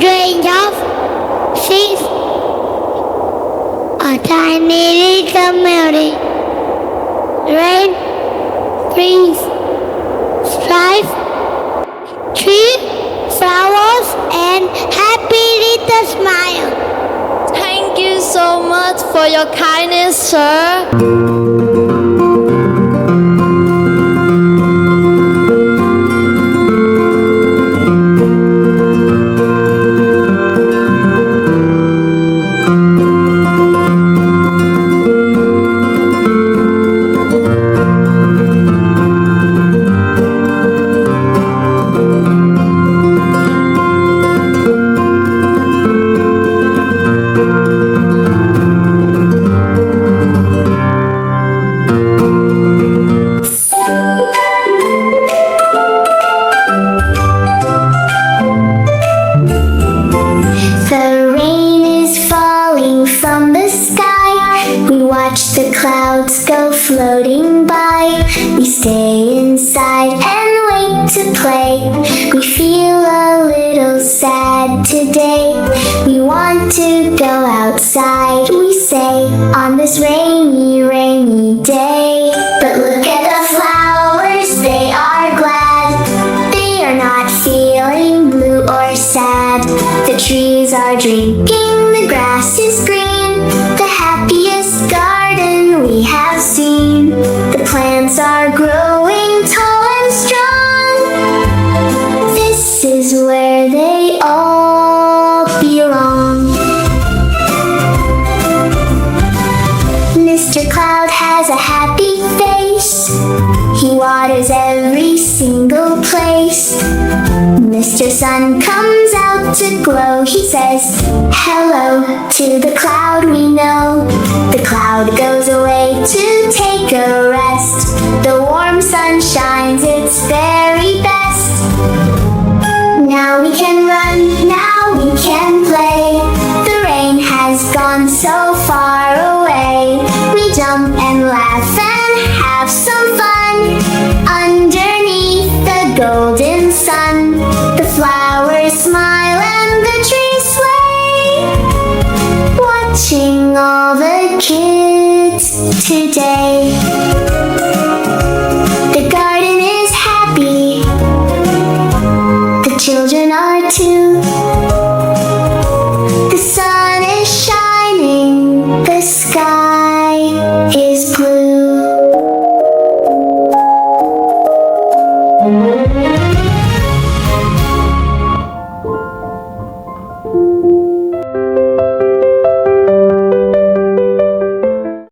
range of seas, a tiny little melody, rain, trees, strife, tree, flowers, and happy little smile. Thank you so much for your kindness, sir. The rain is falling from the sky. We watch the clouds go floating by. We stay inside and wait to play. We feel a little sad today. We want to go outside, we say, on this rainy, rainy day. But look at the flowers, they are glad. They are not feeling blue or sad. The trees are drinking, the grass is green. The happiest garden we have seen. The plants are growing tall and strong. This is where they all belong. Mr. Cloud has a happy face. He waters every single place. Mr. Sun comes out to glow. He says hello to the cloud we know. The cloud goes away to take a rest. The warm sun shines its very best. Now we can run, now we can play. The rain has gone so far away. We jump and laugh and have some fun underneath the golden sun. The flowers smile and the trees sway, watching all the kids today. The garden is happy, the children are too. The sun is shining, the sky is blue.